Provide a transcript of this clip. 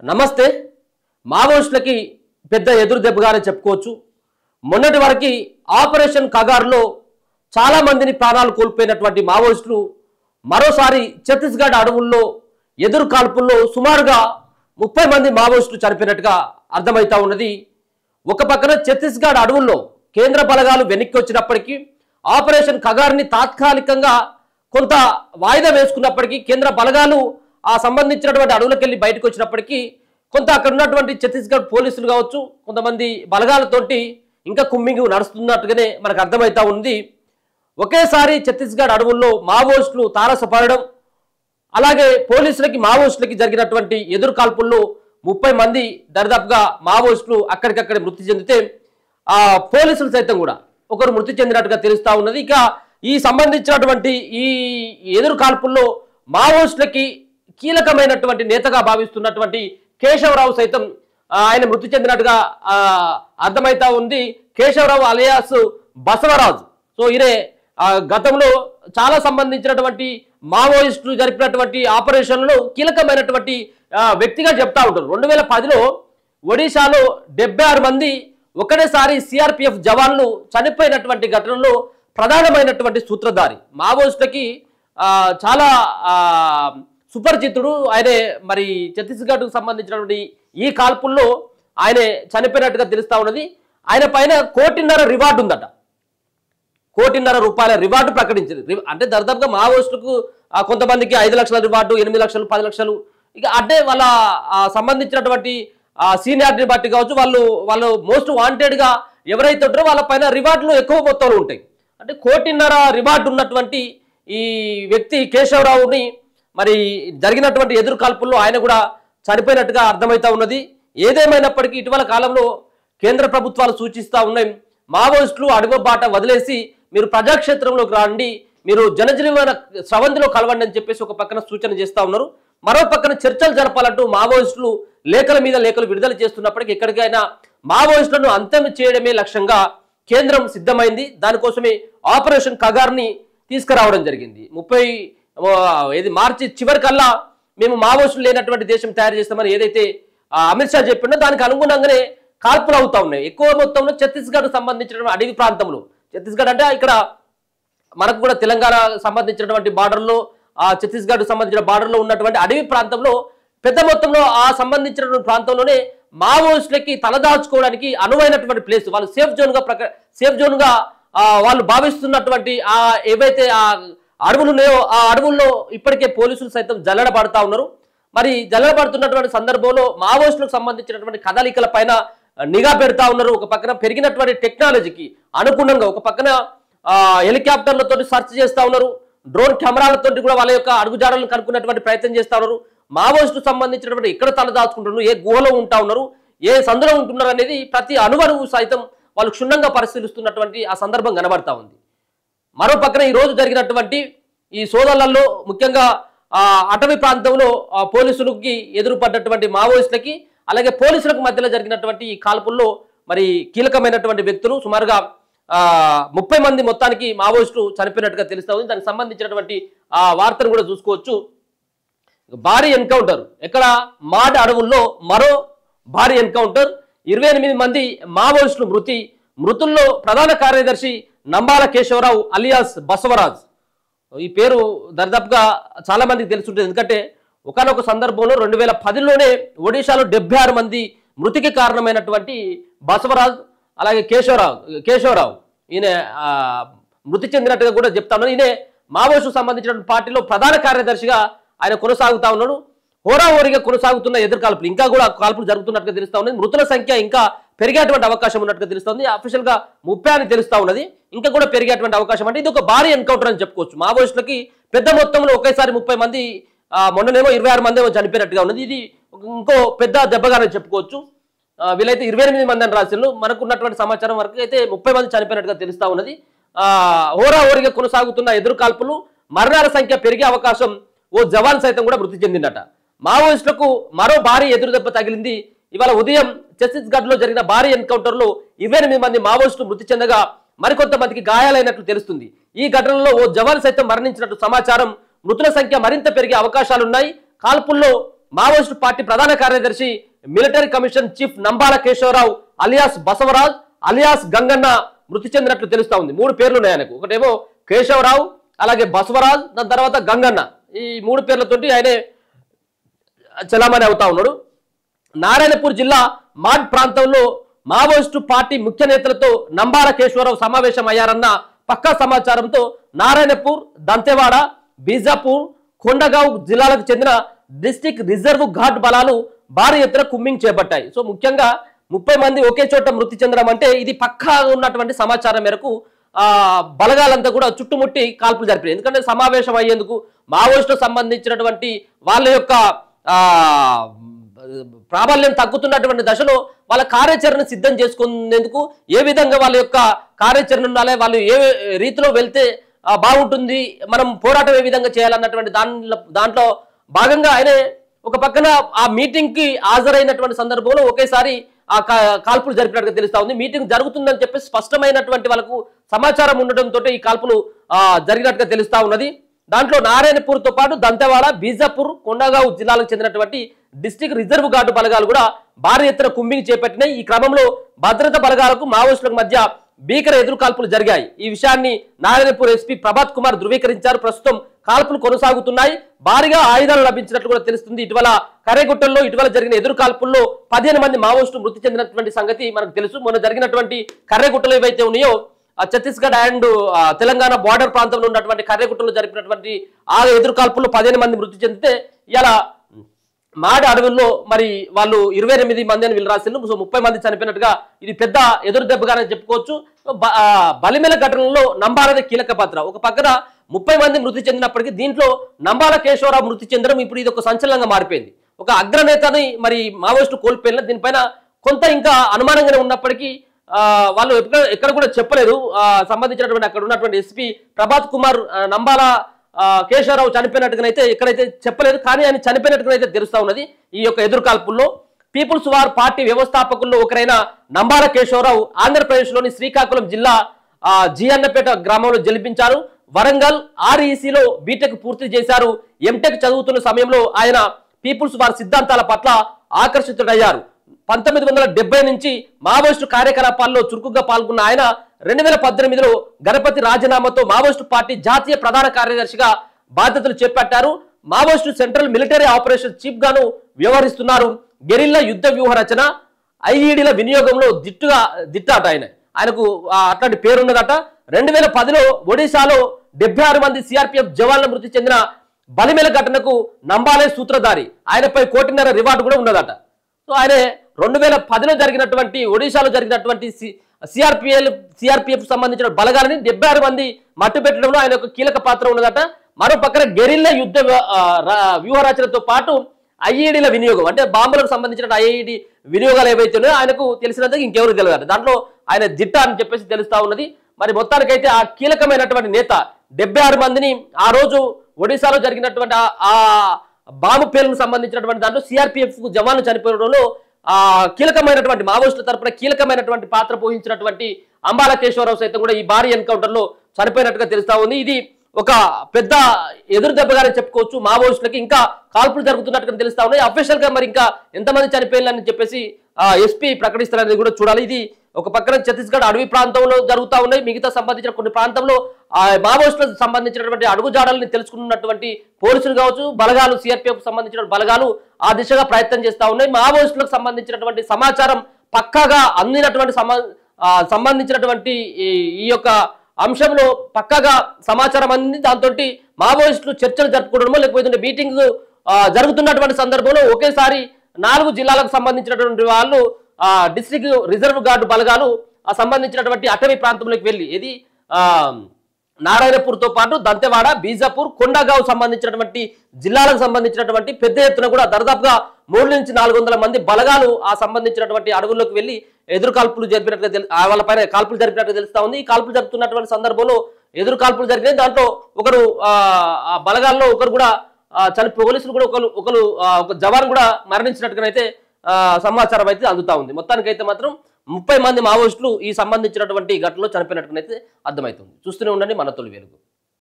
నమస్తే. మావోయిస్టులకి పెద్ద ఎదురు దెబ్బగానే చెప్పుకోవచ్చు. మొన్నటి వరకు ఆపరేషన్ కగార్లో చాలా మందిని ప్రాణాలు కోల్పోయినటువంటి మావోయిస్టులు మరోసారి ఛత్తీస్గఢ్ అడవుల్లో ఎదురు కాల్పుల్లో సుమారుగా 30 మంది మావోయిస్టులు చనిపోయినట్టుగా అర్థమవుతా ఉన్నది. ఒక పక్కన ఛత్తీస్గఢ్ అడవుల్లో కేంద్ర బలగాలు వెనక్కి వచ్చినప్పటికీ ఆపరేషన్ కగార్ని తాత్కాలికంగా కొంత వాయిదా వేసుకున్నప్పటికీ కేంద్ర బలగాలు ఆ సంబంధించినటువంటి అడవులకు వెళ్ళి బయటకు వచ్చినప్పటికీ కొంత అక్కడ ఉన్నటువంటి ఛత్తీస్గఢ్ పోలీసులు కావచ్చు కొంతమంది బలగాలతోటి ఇంకా కుమ్మింగ్ నడుస్తున్నట్టుగానే మనకు అర్థమవుతా ఉంది. ఒకేసారి ఛత్తీస్గఢ్ అడవుల్లో మావోయిస్టులు తారసపడడం, అలాగే పోలీసులకి మావోయిస్టులకి జరిగినటువంటి ఎదురు కాల్పుల్లో 30 మంది దరిదాపుగా మావోయిస్టులు అక్కడికక్కడే మృతి చెందితే ఆ పోలీసులు సైతం కూడా ఒకరు మృతి చెందినట్టుగా తెలుస్తా ఉన్నది. ఇక ఈ సంబంధించినటువంటి ఈ ఎదురు కాల్పుల్లో మావోయిస్టులకి కీలకమైనటువంటి నేతగా భావిస్తున్నటువంటి కేశవరావు సైతం ఆయన మృతి చెందినట్టుగా అర్థమైతా ఉంది. కేశవరావు అలియాస్ బసవరాజు. సో ఈయన గతంలో చాలా సంబంధించినటువంటి మావోయిస్టులు జరిపినటువంటి ఆపరేషన్లో కీలకమైనటువంటి వ్యక్తిగా చెప్తా ఉంటారు. 2010లో ఒడిశాలో 76 మంది ఒకటేసారి సిఆర్పిఎఫ్ జవాన్లు చనిపోయినటువంటి ఘటనలో ప్రధానమైనటువంటి సూత్రధారి. మావోయిస్టులకి చాలా సుపరిచితుడు ఆయన. మరి ఛత్తీస్గఢ్కు సంబంధించినటువంటి ఈ కాల్పుల్లో ఆయన చనిపోయినట్టుగా తెలుస్తా ఉన్నది. ఆయన పైన 1.5 కోటి రివార్డు ఉందట. 1.5 కోటి రూపాయల రివార్డు ప్రకటించింది. అంటే దాదాపుగా మావోయిస్టులకు కొంతమందికి 5 లక్షల రివార్డు, 8 లక్షలు, 10 లక్షలు. ఇక అంటే వాళ్ళ సంబంధించినటువంటి సీనియారిటీని బట్టి కావచ్చు, వాళ్ళు మోస్ట్ వాంటెడ్గా ఎవరైతే ఉంటారో వాళ్ళ పైన రివార్డులు ఎక్కువ మొత్తంలో ఉంటాయి. అంటే 1.5 కోటి రివార్డు ఉన్నటువంటి ఈ వ్యక్తి కేశవరావుని మరి జరిగినటువంటి ఎదురు కాల్పుల్లో ఆయన కూడా చనిపోయినట్టుగా అర్థమవుతా ఉన్నది. ఏదేమైనప్పటికీ ఇటీవల కాలంలో కేంద్ర ప్రభుత్వాలు సూచిస్తూ ఉన్నాయి, మావోయిస్టులు అడుగు బాట వదిలేసి మీరు ప్రజాక్షేత్రంలోకి రండి, మీరు జనజీవన స్రవంతిలో కలవండి అని చెప్పేసి ఒక పక్కన సూచన చేస్తూ ఉన్నారు. మరో పక్కన చర్చలు జరపాలంటూ మావోయిస్టులు లేఖల మీద లేఖలు విడుదల చేస్తున్నప్పటికీ ఎక్కడికైనా మావోయిస్టులను అంతం చేయడమే లక్ష్యంగా కేంద్రం సిద్ధమైంది. దానికోసమే ఆపరేషన్ కగార్ని తీసుకురావడం జరిగింది. మార్చి చివరికల్లా మేము మావోయిస్టులు లేనటువంటి దేశం తయారు చేస్తామని ఏదైతే అమిత్ షా చెప్పిండో దానికి అనుగుణంగానే కాల్పులు అవుతా ఉన్నాయి. ఎక్కువ మొత్తంలో ఛత్తీస్గఢ్ సంబంధించిన అడవి ప్రాంతంలో, ఛత్తీస్గఢ్ అంటే ఇక్కడ మనకు కూడా తెలంగాణ సంబంధించినటువంటి బార్డర్లో ఛత్తీస్గఢ్ సంబంధించిన బార్డర్లో ఉన్నటువంటి అడవి ప్రాంతంలో పెద్ద మొత్తంలో ఆ సంబంధించినటువంటి ప్రాంతంలోనే మావోయిస్టులకి తలదాచుకోవడానికి అనువైనటువంటి ప్లేస్. వాళ్ళు సేఫ్ జోన్గా వాళ్ళు భావిస్తున్నటువంటి ఏవైతే ఆ అడవులు ఉన్నాయో ఆ అడవుల్లో ఇప్పటికే పోలీసులు సైతం జల్లెడబడతా ఉన్నారు. మరి జల్లెడబడుతున్నటువంటి సందర్భంలో మావోయిస్టులకు సంబంధించినటువంటి కదలికల పైన నిఘా పెడతా ఉన్నారు. ఒక పక్కన పెరిగినటువంటి టెక్నాలజీకి అనుగుణంగా ఒక పక్కన హెలికాప్టర్లతో సెర్చ్ చేస్తూ ఉన్నారు, డ్రోన్ కెమెరాలతో కూడా వాళ్ళ యొక్క అడుగుజాడలను కనుక్కున్నటువంటి ప్రయత్నం చేస్తూ ఉన్నారు. మావోయిస్టుకు సంబంధించినటువంటి ఎక్కడ తలదాచుకుంటున్నారు, ఏ గుహలో ఉంటా ఉన్నారు, ఏ సందులో ఉంటున్నారు అనేది ప్రతి అణువణువు సైతం వాళ్ళు క్షుణ్ణంగా పరిశీలిస్తున్నటువంటి ఆ సందర్భం కనబడతా ఉంది. మరో పక్కన ఈ రోజు జరిగినటువంటి ఈ సోదరులలో ముఖ్యంగా అటవీ ప్రాంతంలో పోలీసులకి ఎదురుపడ్డటువంటి మావోయిస్టులకి అలాగే పోలీసులకు మధ్యలో జరిగినటువంటి ఈ కాల్పుల్లో మరి కీలకమైనటువంటి వ్యక్తులు సుమారుగా 30 మంది మొత్తానికి మావోయిస్టులు చనిపోయినట్టుగా తెలుస్తా ఉంది. దానికి సంబంధించినటువంటి వార్తను కూడా చూసుకోవచ్చు. భారీ ఎన్కౌంటర్ ఎక్కడ మాడ్ అడవుల్లో మరో భారీ ఎన్కౌంటర్. 28 మంది మావోయిస్టులు మృతుల్లో ప్రధాన కార్యదర్శి నంబాల కేశవరావు అలియాస్ బసవరాజ్. ఈ పేరు దరిదాపుగా చాలా మందికి తెలుసుంటుంది. ఎందుకంటే ఒకనొక సందర్భంలో 2010లోనే ఒడిశాలో 76 మంది మృతికి కారణమైనటువంటి బసవరాజ్ అలాగే కేశవరావు ఈయన మృతి చెందినట్టుగా కూడా చెప్తా ఉన్నాడు. ఈయన మావోయిస్టుకు సంబంధించిన పార్టీలో ప్రధాన కార్యదర్శిగా ఆయన కొనసాగుతా ఉన్నాడు. హోరాహోరీగా కొనసాగుతున్న ఎదురు కాల్పులు ఇంకా కూడా కాల్పులు జరుగుతున్నట్టుగా తెలుస్తా ఉన్నది. మృతుల సంఖ్య ఇంకా పెరిగేటువంటి అవకాశం ఉన్నట్టుగా తెలుస్తుంది. అఫీషియల్ గా 30 అని తెలుస్తా ఉన్నది. ఇంకా కూడా పెరిగేటువంటి అవకాశం. అంటే ఇది ఒక భారీ ఎన్కౌంటర్ అని చెప్పుకోవచ్చు. మావోయిస్టులకి పెద్ద మొత్తంలో ఒకేసారి 30 మంది, మొన్ననేమో 26 మంది చనిపోయినట్టుగా ఉన్నది. ఇది ఇంకో పెద్ద దెబ్బగానే చెప్పుకోవచ్చు. వీళ్ళైతే 28 మంది అని రాసిళ్ళు. మనకున్నటువంటి సమాచారం వరకు అయితే 30 మంది చనిపోయినట్టుగా తెలుస్తా ఉన్నది. హోరాహోరీగా కొనసాగుతున్న ఎదురు కాల్పులు మరణాల సంఖ్య పెరిగే అవకాశం. ఓ జవాన్ సైతం కూడా మృతి చెందిందట. మావోయిస్టులకు మరో భారీ ఎదురు దెబ్బ తగిలింది. ఇవాళ ఉదయం ఛత్తీస్గఢ్లో జరిగిన భారీ ఎన్కౌంటర్లో 28 మంది మావోయిస్టులు మృతి చెందగా మరికొంతమందికి గాయాలైనట్లు తెలుస్తుంది. ఈ ఘటనలో ఓ జవాన్ సైతం మరణించినట్టు సమాచారం. మృతుల సంఖ్య మరింత పెరిగే అవకాశాలున్నాయి. కాల్పుల్లో మావోయిస్టు పార్టీ ప్రధాన కార్యదర్శి military commission chief Nambala Keshavarao alias Basavaraj alias Ganganna మృతి చెందినట్లు తెలుస్తా ఉంది. 3 పేర్లు ఉన్నాయి ఆయనకు. ఒకటేమో కేశవరావు, అలాగే బసవరాజ్, దాని తర్వాత గంగన్న. ఈ 3 పేర్లతోటి ఆయనే చలామణి అవుతా ఉన్నాడు. నారాయణపూర్ జిల్లా మాడ్ ప్రాంతంలో మావోయిస్టు పార్టీ ముఖ్య నేతలతో నంబాల కేశవరావు సమావేశం అయ్యారన్న పక్కా సమాచారంతో నారాయణపూర్, దంతెవాడ, బీజాపూర్, కొండగావ్ జిల్లాలకు చెందిన డిస్ట్రిక్ట్ రిజర్వ్ గార్డ్ బలాలు భారీ ఎత్తున కుమ్మింగ్ చేపట్టాయి. సో ముఖ్యంగా 30 మంది ఒకే చోట మృతి చెందడం అంటే ఇది పక్కా ఉన్నటువంటి సమాచారం మేరకు బలగాలంతా కూడా చుట్టుముట్టి కాల్పులు జరిపారు. ఎందుకంటే సమావేశం అయ్యేందుకు మావోయిస్టులకు సంబంధించినటువంటి వాళ్ళ యొక్క ప్రాబల్యం తగ్గుతున్నటువంటి దశలో వాళ్ళ కార్యాచరణ సిద్ధం చేసుకునేందుకు ఏ విధంగా వాళ్ళ యొక్క కార్యాచరణ ఉండాలి, వాళ్ళు ఏ రీతిలో వెళ్తే బాగుంటుంది, మనం పోరాటం ఏ విధంగా చేయాలన్నటువంటి దాంట్లో భాగంగా ఆయన ఒక పక్కన ఆ మీటింగ్ కి హాజరైనటువంటి సందర్భంలో ఒకేసారి ఆ కాల్పులు జరిపినట్టుగా తెలుస్తా ఉంది. మీటింగ్ జరుగుతుందని చెప్పి స్పష్టమైనటువంటి వాళ్ళకు సమాచారం ఉండడంతో ఈ కాల్పులు జరిగినట్టుగా తెలుస్తా ఉన్నది. దాంట్లో నారాయణపూర్ తో పాటు దంతెవాడ, బీజాపూర్, కొండగావ్ జిల్లాలకు చెందినటువంటి డిస్ట్రిక్ట్ రిజర్వ్ గార్డు బలగాలు కూడా భారీ ఎత్తున కుంబింగ్ చేపట్టినాయి. ఈ క్రమంలో భద్రతా బలగాలకు మావోయిస్టులకు మధ్య భీకర ఎదురు కాల్పులు జరిగాయి. ఈ విషయాన్ని నారాయణపూర్ ఎస్పీ ప్రభాత్ కుమార్ ధృవీకరించారు. ప్రస్తుతం కాల్పులు కొనసాగుతున్నాయి. భారీగా ఆయుధాలు లభించినట్లు కూడా తెలుస్తుంది. ఇటీవల కర్రెగుట్టల్లో ఇటీవల జరిగిన ఎదురు కాల్పుల్లో 15 మంది మావోయిస్టులు మృతి చెందినటువంటి సంగతి మనకు తెలుసు. మొన్న జరిగినటువంటి కర్రెగుట్టలు ఏవైతే ఉన్నాయో ఛత్తీస్గఢ్ అండ్ తెలంగాణ బార్డర్ ప్రాంతంలో ఉన్నటువంటి కర్రెగుట్టలో జరిపినటువంటి ఆ ఎదురు కాల్పుల్లో 15 మంది మృతి చెందితే ఇలా మాడి అడవుల్లో మరి వాళ్ళు 28 మంది అని వీళ్ళు రాసిండ్రు. సో 30 మంది చనిపోయినట్టుగా ఇది పెద్ద ఎదురు దెబ్బగానే చెప్పుకోవచ్చు. బలిమెల ఘటనలో నంబాలది కీలక పాత్ర. ఒక పక్కన 30 మంది మృతి చెందినప్పటికీ దీంట్లో నంబాల కేశవరావు మృతి చెందడం ఇప్పుడు ఇది ఒక సంచలనంగా మారిపోయింది. ఒక అగ్రనేతని మరి మావోయిస్టు కోల్పోయిన దీనిపైన కొంత ఇంకా అనుమానంగానే ఉన్నప్పటికీ వాళ్ళు ఎక్కడ కూడా చెప్పలేదు. సంబంధించినటువంటి అక్కడ ఉన్నటువంటి ఎస్పీ ప్రభాత్ కుమార్ నంబాల కేశవరావు చనిపోయినట్టుగానైతే ఎక్కడైతే చెప్పలేదు, కానీ ఆయన చనిపోయినట్టుగానైతే తెలుస్తా ఉన్నది. ఈ యొక్క ఎదురుకాల్పుల్లో పీపుల్స్ వార్ పార్టీ వ్యవస్థాపకుల్లో ఒకరైన నంబాల కేశవరావు ఆంధ్రప్రదేశ్లోని శ్రీకాకుళం జిల్లా జియన్నపేట గ్రామంలో జన్మించారు. వరంగల్ ఆర్ఈసీలో బీటెక్ పూర్తి చేశారు. ఎంటెక్ చదువుతున్న సమయంలో ఆయన పీపుల్స్ వార్ సిద్ధాంతాల పట్ల ఆకర్షితుడయ్యారు. 1970 నుంచి మావోయిస్టు కార్యకలాపాల్లో చురుకుగా పాల్గొన్న ఆయన 2018లో గణపతి రాజీనామాతో మావోయిస్టు పార్టీ జాతీయ ప్రధాన కార్యదర్శిగా బాధ్యతలు చేపట్టారు. Maoist central military operation chief గాను వ్యవహరిస్తున్నారు. గెరిల్లా యుద్ధ వ్యూహ రచన, ఐఈడీల వినియోగంలో దిట్టాట ఆయనకు అట్లాంటి పేరున్నదట. 2010లో ఒడిశాలో 76 మంది సిఆర్పిఎఫ్ జవాన్ల మృతి చెందిన బలిమెల ఘటనకు నంబాలే సూత్రధారి. ఆయనపై 1.5 కోటి రివార్డు కూడా ఉన్నదట. సో ఆయన 2010లో జరిగినటువంటి ఒడిశాలో జరిగినటువంటి సిఆర్పిఎఫ్ సంబంధించిన బలగాలని 76 మంది మట్టు పెట్టడంలో ఆయన ఒక కీలక పాత్ర ఉన్నదట. మరో పక్కన గెరిల్లా యుద్ధ వ్యూహ రచనతో పాటు ఐఈడీల వినియోగం, అంటే బాంబులకు సంబంధించిన ఐఈడి వినియోగాలు ఏవైతే ఉన్నాయో ఆయనకు తెలిసినందుకు ఇంకెవరు తెలియదు. దాంట్లో ఆయన దిట్ట అని చెప్పేసి తెలుస్తా ఉన్నది. మరి మొత్తానికైతే ఆ కీలకమైనటువంటి నేత 76 మందిని ఆ రోజు ఒడిశాలో జరిగినటువంటి ఆ బాంబు పేలుకు సంబంధించినటువంటి దాంట్లో సిఆర్పిఎఫ్ జవాన్లు చనిపోవడంలో కీలకమైనటువంటి మావోయిస్టుల తరపున కీలకమైనటువంటి పాత్ర పోషించినటువంటి అంబాల కేశవరావు సైతం కూడా ఈ భారీ ఎన్కౌంటర్ లో చనిపోయినట్టుగా తెలుస్తా ఉంది. ఇది ఒక పెద్ద ఎదురు దెబ్బగానే చెప్పుకోవచ్చు. మావోయిస్టులకి ఇంకా కాల్పులు జరుగుతున్నట్టుగా తెలుస్తా ఉన్నాయి. అఫీషియల్ గా మరి ఇంకా ఎంతమంది చనిపోయారని చెప్పేసి ఎస్పీ ప్రకటిస్తారనేది కూడా చూడాలి. ఇది ఒక పక్కన ఛత్తీస్గఢ్ అడవి ప్రాంతంలో జరుగుతూ ఉన్నాయి. మిగతా సంబంధించిన కొన్ని ప్రాంతంలో మావోయిస్టులకు సంబంధించినటువంటి అడుగుజాడల్ని తెలుసుకున్నటువంటి పోలీసులు కావచ్చు, బలగాలు, సిఆర్పిఎఫ్ సంబంధించిన బలగాలు ఆ దిశగా ప్రయత్నం చేస్తూ ఉన్నాయి. మావోయిస్టులకు సంబంధించినటువంటి సమాచారం పక్కాగా అందినటువంటి సంబంధించినటువంటి ఈ యొక్క అంశంలో పక్కాగా సమాచారం అంది. దాంతో మావోయిస్టులు చర్చలు జరుపుకోవడమో లేకపోతే మీటింగ్ జరుగుతున్నటువంటి సందర్భంలో ఒకేసారి 4 జిల్లాలకు సంబంధించినటువంటి వాళ్ళు డిస్ట్రిక్ట్ రిజర్వ్ గార్డు బలగాలు సంబంధించినటువంటి అటవీ ప్రాంతంలోకి వెళ్ళి ఇది నారాయణపూర్ తో పాటు దంతెవాడ, బీజాపూర్, కొండగావ్ సంబంధించినటువంటి జిల్లాలకు సంబంధించినటువంటి పెద్ద ఎత్తున కూడా దాదాపుగా 300 నుంచి 400 మంది బలగాలు ఆ సంబంధించినటువంటి అడవుల్లోకి వెళ్ళి ఎదురు కాల్పులు జరిపినట్టుగా వాళ్ళపైన కాల్పులు జరిపినట్టుగా తెలుస్తా ఉంది. ఈ కాల్పులు జరుపుతున్నటువంటి సందర్భంలో ఎదురు కాల్పులు జరిగినాయి. దాంట్లో ఒకరు ఆ బలగాల్లో ఒకరు కూడా పోలీసులు కూడా ఒక జవాన్ కూడా మరణించినట్టుగానైతే సమాచారం అయితే అందుతా ఉంది. మొత్తానికైతే మాత్రం 30 మంది మావోయిస్టులు ఈ సంబంధించినటువంటి ఘటనలో చనిపోయినట్టుగానైతే అర్థమవుతుంది. చూస్తూనే ఉండండి మన తొలి వెలుగు.